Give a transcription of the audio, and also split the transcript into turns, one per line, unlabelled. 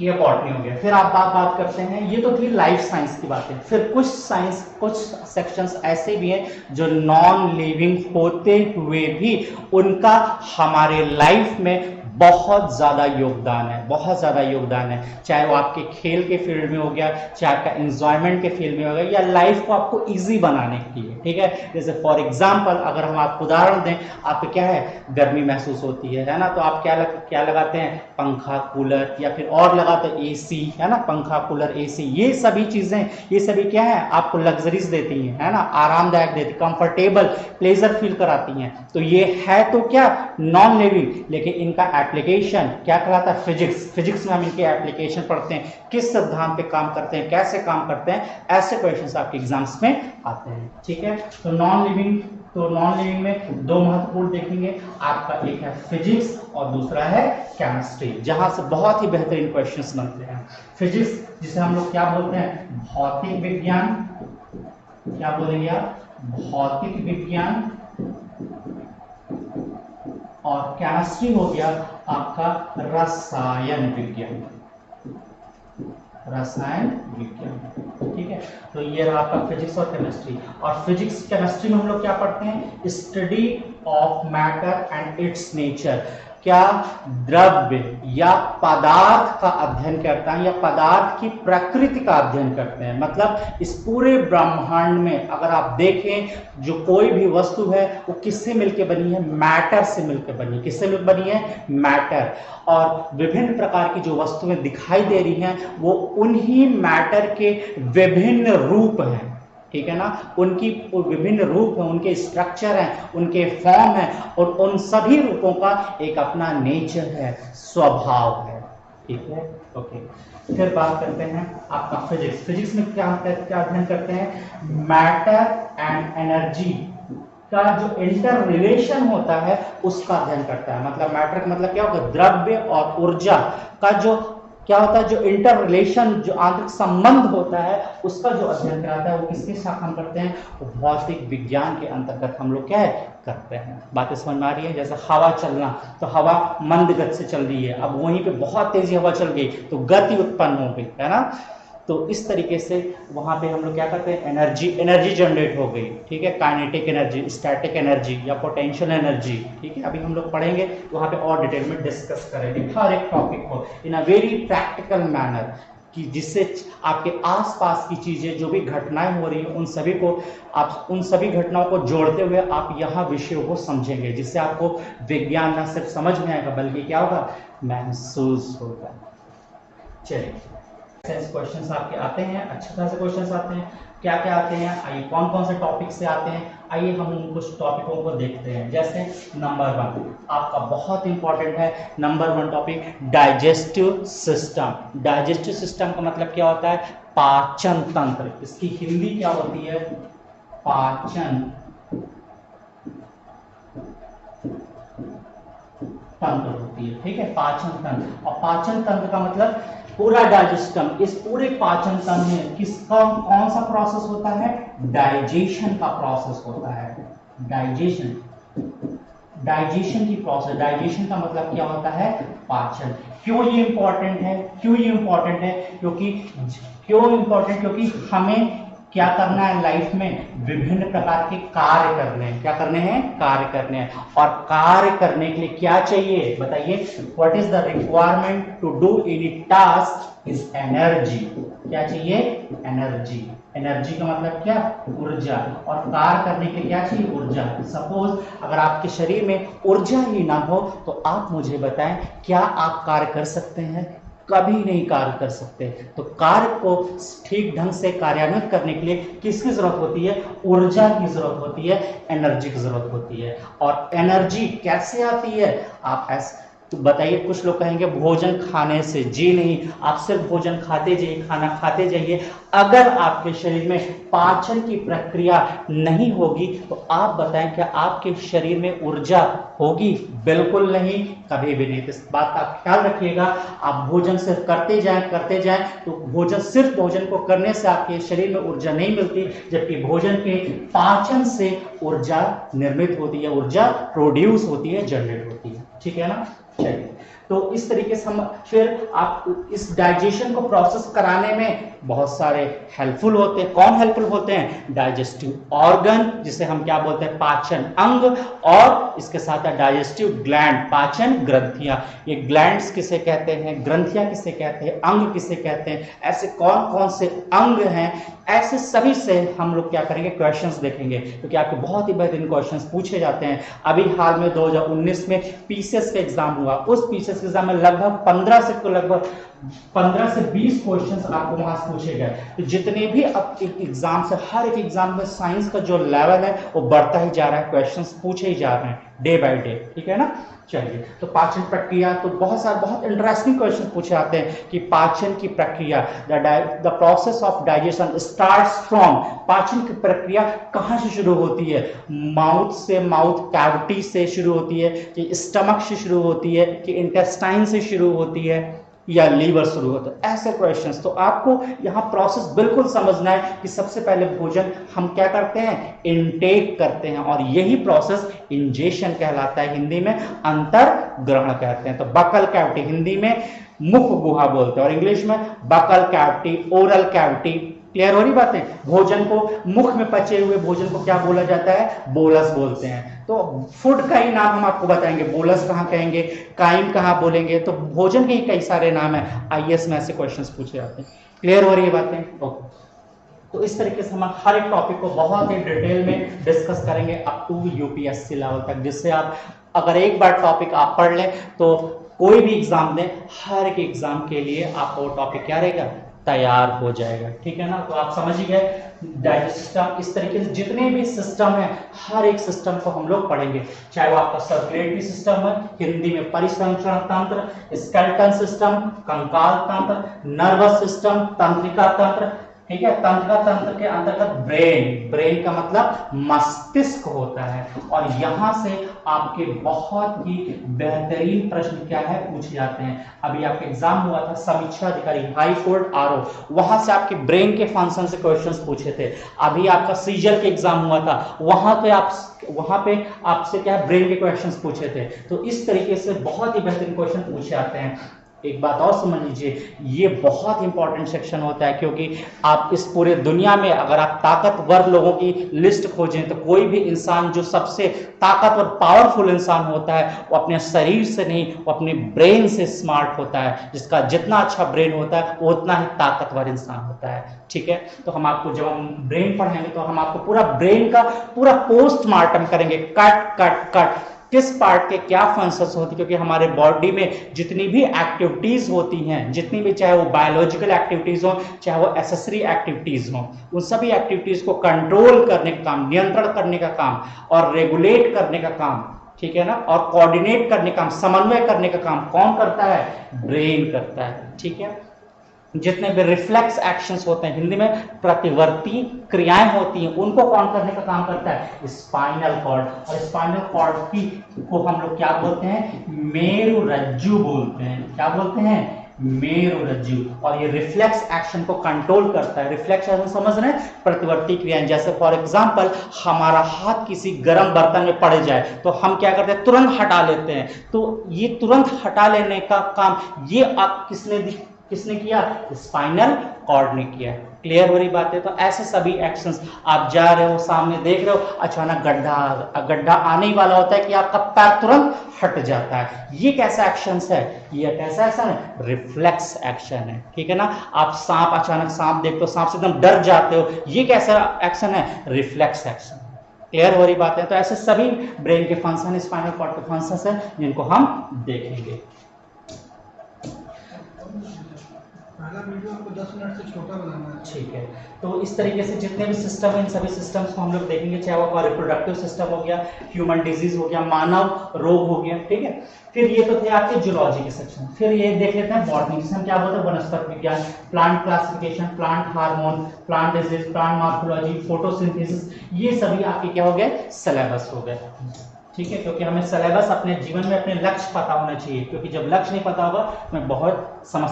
ये बॉटनी हो गया। फिर आप बात करते हैं, ये तो थी लाइफ साइंस की बातें। फिर कुछ सेक्शंस ऐसे भी हैं जो नॉन लिविंग होते हुए भी उनका हमारे लाइफ में बहुत ज़्यादा योगदान है, बहुत ज़्यादा योगदान है। चाहे वो आपके खेल के फील्ड में हो गया, चाहे आपका एंजॉयमेंट के फील्ड में हो गया, या लाइफ को आपको ईजी बनाने के लिए, ठीक है। जैसे फॉर एग्जाम्पल अगर हम आपको उदाहरण दें, आपको क्या है, गर्मी महसूस होती है ना, तो आप क्या लगाते हैं, पंखा कूलर, या फिर और लगाते हैं एसी, है ना। पंखा कूलर एसी, ये सभी चीज़ें, ये सभी क्या है, आपको लग्जरीज देती हैं, है ना, आरामदायक देती, कंफर्टेबल, प्लेजर फील कराती हैं। तो ये है तो क्या, नॉन लिविंग, लेकिन इनका एप्लीकेशन क्या कहलाता है, फिजिक्स। फिजिक्स में हम इनके एप्लीकेशन पढ़ते हैं, किस सिद्धांत पे काम करते हैं, कैसे काम करते हैं, ऐसे क्वेश्चंस आपके एग्जाम्स में आते हैं, ठीक है। तो नॉन लिविंग में दो महत्वपूर्ण देखेंगे, आपका एक है फिजिक्स और दूसरा है केमिस्ट्री, जहां से बहुत ही बेहतरीन क्वेश्चंस बनते हैं। फिजिक्स जिसे हम लोग क्या बोलते हैं, भौतिक विज्ञान, क्या बोलेंगे आप, भौतिक विज्ञान। और केमिस्ट्री हो गया आपका रसायन विज्ञान, रसायन विज्ञान, ठीक है। तो ये रहा आपका फिजिक्स और केमिस्ट्री। और फिजिक्स केमिस्ट्री में हम लोग क्या पढ़ते हैं, study of matter and it's nature. क्या द्रव्य या पदार्थ का अध्ययन करता है, या पदार्थ की प्रकृति का अध्ययन करते हैं। मतलब इस पूरे ब्रह्मांड में अगर आप देखें, जो कोई भी वस्तु है वो किससे मिलकर बनी है, मैटर से मिलकर बनी है। किससे मिलकर बनी है, मैटर। और विभिन्न प्रकार की जो वस्तुएं दिखाई दे रही हैं वो उन्हीं मैटर के विभिन्न रूप हैं, ठीक है ना। उनकी विभिन्न रूप हैं, उनके स्ट्रक्चर हैं, उनके फॉर्म हैं, और उन सभी रूपों का एक अपना नेचर है, स्वभाव है, ठीक है। ओके, फिर बात करते हैं आपका फिजिक्स। फिजिक्स में क्या अध्ययन करते हैं, मैटर एंड एनर्जी का जो इंटर रिलेशन होता है उसका अध्ययन करता है। मतलब मैटर का मतलब क्या होगा, द्रव्य और ऊर्जा का जो क्या होता है, जो इंटर रिलेशन, जो आंतरिक संबंध होता है, उसका जो अध्ययन कराता है वो किसकी शाखा हम करते हैं, वो भौतिक विज्ञान के अंतर्गत हम लोग क्या है करते हैं। बातें समझ में आ रही है। जैसे हवा चलना, तो हवा मंद गति से चल रही है, अब वहीं पे बहुत तेजी हवा चल गई तो गति उत्पन्न हो गई, है ना। तो इस तरीके से वहां पे हम लोग क्या करते हैं, एनर्जी जनरेट हो गई, ठीक है। काइनेटिक एनर्जी, स्टैटिक एनर्जी या पोटेंशियल एनर्जी, ठीक है। अभी हम लोग पढ़ेंगे वहां पे और डिटेल में डिस्कस करेंगे हर एक टॉपिक को इन अ वेरी प्रैक्टिकल मैनर, कि जिससे आपके आसपास की चीजें, जो भी घटनाएं हो रही हैं, उन सभी को आप, उन सभी घटनाओं को जोड़ते हुए आप यहाँ विषयों को समझेंगे, जिससे आपको विज्ञान न सिर्फ समझ में आएगा बल्कि क्या होगा, महसूस होगा। चलिए, क्वेश्चंस आपके आते हैं, अच्छे खासे क्वेश्चंस आते हैं। क्या क्या आते हैं, आइए कौन कौन से टॉपिक से आते हैं, आइए हम उन कुछ टॉपिकों को देखते हैं। जैसे नंबर 1 आपका बहुत इंपॉर्टेंट है, number 1 topic digestive system. Digestive system का मतलब क्या होता है, पाचन तंत्र। इसकी हिंदी क्या होती है, पाचन तंत्र होती है, ठीक है, पाचन तंत्र। और पाचन तंत्र का मतलब पूरा डाइजेस्टम, इस पूरे पाचन तंत्र में किसका कौन सा प्रोसेस होता है, डाइजेशन का प्रोसेस होता है। डाइजेशन की प्रोसेस, डाइजेशन का मतलब क्या होता है, पाचन। क्यों ये इंपॉर्टेंट है, क्योंकि हमें क्या करना है लाइफ में, विभिन्न प्रकार के कार्य करने हैं। क्या करने हैं, कार्य करने हैं। और कार्य करने के लिए क्या चाहिए, बताइए, what is the requirement to do any task is energy. क्या चाहिए, एनर्जी। एनर्जी का मतलब क्या, ऊर्जा। और कार्य करने के लिए क्या चाहिए, ऊर्जा। सपोज अगर आपके शरीर में ऊर्जा ही ना हो तो आप मुझे बताएं, क्या आप कार्य कर सकते हैं, कभी नहीं कार्य कर सकते। तो कार्य को ठीक ढंग से कार्यान्वित करने के लिए किसकी जरूरत होती है, ऊर्जा की जरूरत होती है, एनर्जी की जरूरत होती है। और एनर्जी कैसे आती है, आप ऐसे तो बताइए। कुछ लोग कहेंगे भोजन खाने से, जी नहीं, आप सिर्फ भोजन खाते जाइए, खाना खाते जाइए, अगर आपके शरीर में पाचन की प्रक्रिया नहीं होगी तो आप बताएं क्या आपके शरीर में ऊर्जा होगी, बिल्कुल नहीं, कभी भी नहीं। इस बात का ख्याल रखिएगा। आप भोजन सिर्फ करते जाएं तो सिर्फ भोजन को करने से आपके शरीर में ऊर्जा नहीं मिलती, जबकि भोजन के पाचन से ऊर्जा निर्मित होती है, ऊर्जा प्रोड्यूस होती है, जनरेट होती है, ठीक है ना। चलिए, तो इस तरीके से हम फिर आप इस डाइजेशन को प्रोसेस कराने में बहुत सारे हेल्पफुल होते हैं। कौन हेल्पफुल होते हैं? डाइजेस्टिव ऑर्गन, जिसे हम क्या बोलते हैं? पाचन अंग, और इसके साथ है डाइजेस्टिव ग्लैंड, पाचन ग्रंथियां। ये ग्लैंड्स किसे कहते हैं, ग्रंथियां किसे कहते हैं, अंग किसे कहते हैं, ऐसे कौन कौन से अंग हैं, ऐसे सभी से हम लोग क्या करेंगे? क्वेश्चंस देखेंगे, क्योंकि आपके बहुत ही बेहतरीन क्वेश्चंस पूछे जाते हैं। अभी हाल में 2019 में पीसीएस का एग्जाम हुआ, उस पीसीएस के एग्जाम में लगभग 15 से 20 क्वेश्चंस आपको वहां से पूछे गए। तो जितने भी अब एग्जाम से, हर एक एग्जाम में साइंस का जो लेवल है वो बढ़ता ही जा रहा है, क्वेश्चंस पूछे ही जा रहे हैं डे बाय डे, ठीक है ना। चलिए, तो पाचन प्रक्रिया, तो बहुत इंटरेस्टिंग क्वेश्चन पूछे जाते हैं कि पाचन की प्रक्रिया, the process of digestion starts from, पाचन की प्रक्रिया कहां से शुरू होती है? माउथ से, माउथ कैविटी से शुरू होती है, कि स्टमक से शुरू होती है, कि इंटेस्टाइन से शुरू होती है, या लीवर शुरू होता है? ऐसे क्वेश्चंस। तो आपको यहाँ प्रोसेस बिल्कुल समझना है कि सबसे पहले भोजन हम क्या करते हैं? इनटेक करते हैं, और यही प्रोसेस इंजेशन कहलाता है, हिंदी में अंतर ग्रहण कहते हैं। तो बकल कैविटी हिंदी में मुख गुहा बोलते हैं, और इंग्लिश में buccal cavity, oral cavity. Clear हो रही बातें? भोजन को, मुख में पचे हुए भोजन को क्या बोला जाता है? बोलस बोलते हैं। तो फूड का ही नाम हम आपको बताएंगे, बोलस कहाँ कहेंगे, काइम कहाँ बोलेंगे, तो भोजन के ही कई सारे नाम है। आईएएस में ऐसे क्वेश्चंस पूछे जाते हैं। क्लियर हो रही है बातें? ओके। तो इस तरीके से हम हर एक टॉपिक को बहुत ही डिटेल में डिस्कस करेंगे अप टू यूपीएससी लेवल तक, जिससे आप अगर एक बार टॉपिक आप पढ़ लें तो कोई भी एग्जाम दें, हर एक एग्जाम के लिए आपका वो टॉपिक क्या रहेगा? तैयार हो जाएगा, ठीक है ना। तो आप समझ ही गए डाइजेस्ट सिस्टम, इस तरीके से जितने भी सिस्टम है, हर एक सिस्टम को हम लोग पढ़ेंगे, चाहे वो आपका सर्कुलेटरी सिस्टम है, हिंदी में परिसंचरण तंत्र, स्केलेटन सिस्टम, कंकाल तंत्र, नर्वस सिस्टम, तंत्रिका तंत्र, ठीक है। तंत्रिका तंत्र के अंतर्गत ब्रेन, ब्रेन का मतलब मस्तिष्क होता है, और यहां से आपके बहुत ही बेहतरीन प्रश्न क्या है पूछे जाते हैं। अभी आपका एग्जाम हुआ था समीक्षा अधिकारी हाई कोर्ट आरओ, वहां से आपके ब्रेन के फंक्शन से क्वेश्चंस पूछे थे। अभी आपका सीजल के एग्जाम हुआ था, वहां पे आपसे क्या है? ब्रेन के क्वेश्चंस पूछे थे। तो इस तरीके से बहुत ही बेहतरीन क्वेश्चन पूछे जाते हैं। एक बात और समझ लीजिए, ये बहुत इंपॉर्टेंट सेक्शन होता है, क्योंकि आप इस पूरे दुनिया में अगर आप ताकतवर लोगों की लिस्ट खोजें तो कोई भी इंसान जो सबसे ताकतवर पावरफुल इंसान होता है वो अपने शरीर से नहीं, वो अपने ब्रेन से स्मार्ट होता है। जिसका जितना अच्छा ब्रेन होता है वो उतना ही ताकतवर इंसान होता है, ठीक है। तो हम आपको जब हम ब्रेन पढ़ाएंगे तो हम आपको पूरा ब्रेन का पूरा पोस्टमार्टम करेंगे, कट कट कट, किस पार्ट के क्या फंक्शंस होती है, क्योंकि हमारे बॉडी में जितनी भी एक्टिविटीज होती हैं, जितनी भी, चाहे वो बायोलॉजिकल एक्टिविटीज हो, चाहे वो एसेसरी एक्टिविटीज हो, उन सभी एक्टिविटीज को कंट्रोल करने का काम, नियंत्रण करने का काम, और रेगुलेट करने का काम, ठीक है ना, और कोऑर्डिनेट करने का काम, समन्वय करने का काम कौन करता है? ब्रेन करता है, ठीक है। जितने भी रिफ्लेक्स एक्शंस होते हैं, हिंदी में प्रतिवर्ती क्रियाएं होती हैं, उनको कौन करने का काम करता है? Spinal cord. और स्पाइनल कॉर्ड की को हम लोग क्या बोलते हैं? मेरुरज्जु बोलते हैं। क्या बोलते हैं? मेरुरज्जु। और ये रिफ्लेक्स एक्शन को कंट्रोल करता है। रिफ्लेक्स एक्शन समझ रहे हैं? प्रतिवर्ती क्रियाएं। जैसे फॉर एग्जांपल हमारा हाथ किसी गर्म बर्तन में पड़ जाए तो हम क्या करते हैं? तुरंत हटा लेते हैं। तो ये तुरंत हटा लेने का काम ये आप किसने किया? स्पाइनल कॉर्ड ने किया। क्लियर हो रही बात है? तो ऐसे सभी एक्शंस, आप जा रहे हो, सामने देख रहे हो, अचानक गड्ढा आने ही वाला होता है कि आपका पैर तुरंत हट जाता है। ये कैसा एक्शन है? ये कैसा एक्शन है? रिफ्लेक्स एक्शन है, ठीक है ना। आप अचानक सांप देखते हो, सांप से एकदम डर जाते हो, ये कैसा एक्शन है? Reflex action. क्लियर हो रही बात है? तो ऐसे सभी ब्रेन के फंक्शन, स्पाइनल कॉर्ड के फंक्शन है, जिनको हम देखेंगे।
पहला वीडियो आपको 10 मिनट से छोटा बनाना है,
ठीक है। तो इस तरीके से जितने भी सिस्टम है, इन सभी सिस्टम्स को हम लोग देखेंगे, चाहे वो रिप्रोडक्टिव सिस्टम हो गया, ह्यूमन डिजीज हो गया, मानव रोग हो गया, ठीक है। फिर ये तो थे आपके जूलॉजी के सेक्शन। फिर ये देख लेते हैं बॉटनी, जिसे हम क्या बोलते हैं? वनस्पति विज्ञान, plant classification, plant hormone, plant disease, plant morphology, photosynthesis, ये सभी आपके क्या हो गए? सिलेबस हो गए, ठीक है। क्योंकि हमें सिलेबस अपने जीवन में अपने लक्ष्य पता होना चाहिए, क्योंकि जब लक्ष्य नहीं पता होगा मैं बहुत समस्या